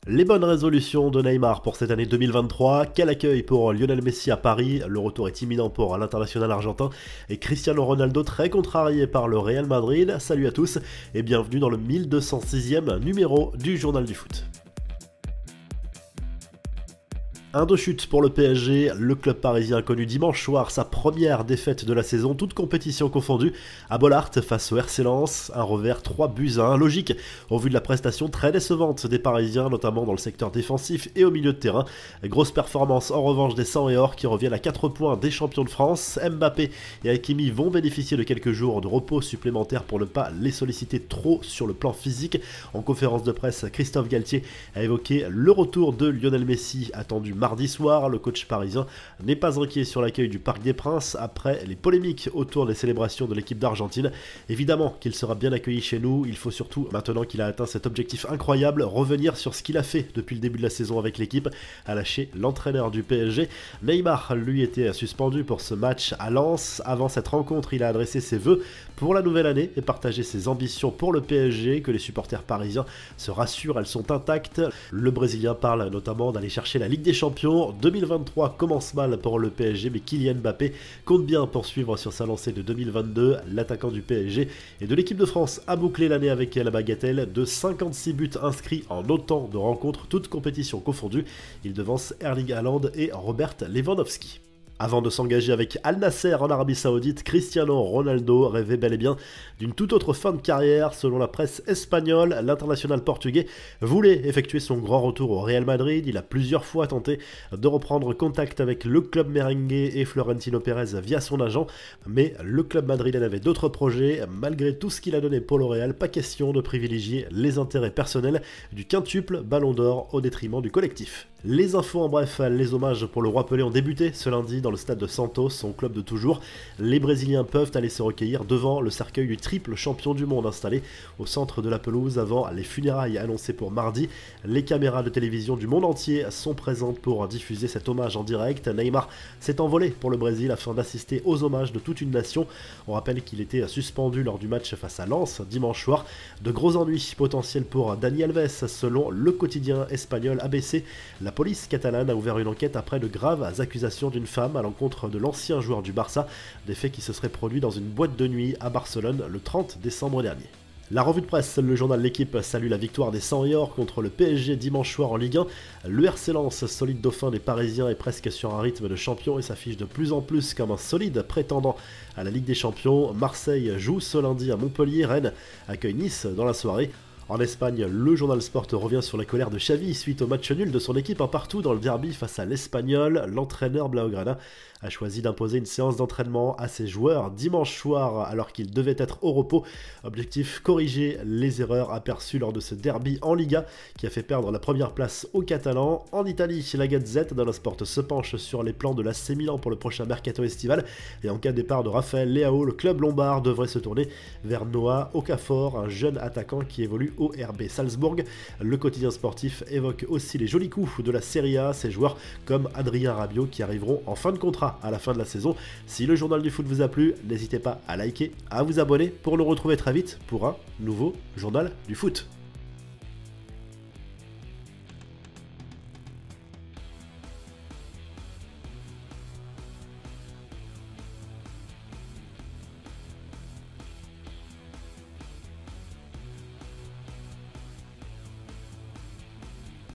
Les bonnes résolutions de Neymar pour cette année 2023, quel accueil pour Lionel Messi à Paris, le retour est imminent pour l'international argentin et Cristiano Ronaldo très contrarié par le Real Madrid. Salut à tous et bienvenue dans le 1206e numéro du Journal du Foot. Un de chute pour le PSG, le club parisien a connu dimanche soir sa première défaite de la saison, toute compétition confondue, à Bollaert face au RC Lens, un revers 3-1, logique au vu de la prestation très décevante des Parisiens, notamment dans le secteur défensif et au milieu de terrain. Grosse performance en revanche des 100 et or qui reviennent à 4 points des champions de France. Mbappé et Hakimi vont bénéficier de quelques jours de repos supplémentaires pour ne pas les solliciter trop sur le plan physique. En conférence de presse, Christophe Galtier a évoqué le retour de Lionel Messi attendu mardi soir. Le coach parisien n'est pas inquiet sur l'accueil du Parc des Princes après les polémiques autour des célébrations de l'équipe d'Argentine. Évidemment qu'il sera bien accueilli chez nous, il faut surtout, maintenant qu'il a atteint cet objectif incroyable, revenir sur ce qu'il a fait depuis le début de la saison avec l'équipe, a lâché l'entraîneur du PSG. Neymar, lui, était suspendu pour ce match à Lens. Avant cette rencontre, il a adressé ses vœux pour la nouvelle année et partagé ses ambitions pour le PSG, que les supporters parisiens se rassurent, elles sont intactes. Le Brésilien parle notamment d'aller chercher la Ligue des Champions. 2023 commence mal pour le PSG, mais Kylian Mbappé compte bien poursuivre sur sa lancée de 2022. L'attaquant du PSG et de l'équipe de France a bouclé l'année avec la bagatelle de 56 buts inscrits en autant de rencontres, toutes compétitions confondues. Il devance Erling Haaland et Robert Lewandowski. Avant de s'engager avec Al Nasser en Arabie Saoudite, Cristiano Ronaldo rêvait bel et bien d'une toute autre fin de carrière. Selon la presse espagnole, l'international portugais voulait effectuer son grand retour au Real Madrid. Il a plusieurs fois tenté de reprendre contact avec le club merengue et Florentino Pérez via son agent, mais le club madrilène avait d'autres projets. Malgré tout ce qu'il a donné pour le Real, pas question de privilégier les intérêts personnels du quintuple Ballon d'Or au détriment du collectif. Les infos en bref, les hommages pour le Roi Pelé ont débuté ce lundi dans le stade de Santos, son club de toujours. Les Brésiliens peuvent aller se recueillir devant le cercueil du triple champion du monde installé au centre de la pelouse avant les funérailles annoncées pour mardi. Les caméras de télévision du monde entier sont présentes pour diffuser cet hommage en direct. Neymar s'est envolé pour le Brésil afin d'assister aux hommages de toute une nation. On rappelle qu'il était suspendu lors du match face à Lens dimanche soir. De gros ennuis potentiels pour Dani Alves selon le quotidien espagnol ABC. La police catalane a ouvert une enquête après de graves accusations d'une femme à l'encontre de l'ancien joueur du Barça, des faits qui se seraient produits dans une boîte de nuit à Barcelone le 30 décembre dernier. La revue de presse, le journal L'Équipe salue la victoire des 100 et or contre le PSG dimanche soir en Ligue 1. Le RC Lens, solide dauphin des Parisiens, est presque sur un rythme de champion et s'affiche de plus en plus comme un solide prétendant à la Ligue des Champions. Marseille joue ce lundi à Montpellier, Rennes accueille Nice dans la soirée. En Espagne, le journal Sport revient sur la colère de Xavi suite au match nul de son équipe un partout dans le derby face à l'Espagnol. L'entraîneur Blaugrana a choisi d'imposer une séance d'entraînement à ses joueurs dimanche soir alors qu'ils devaient être au repos. Objectif, corriger les erreurs aperçues lors de ce derby en Liga qui a fait perdre la première place aux Catalans. En Italie, la Gazette dello Sport se penche sur les plans de l'AC Milan pour le prochain mercato estival et en cas de départ de Raphaël Leao, le club lombard devrait se tourner vers Noah Okafor, un jeune attaquant qui évolue au RB Salzbourg. Le quotidien sportif évoque aussi les jolis coups de la Serie A, ces joueurs comme Adrien Rabiot qui arriveront en fin de contrat à la fin de la saison. Si le journal du foot vous a plu, n'hésitez pas à liker, à vous abonner pour nous retrouver très vite pour un nouveau journal du foot.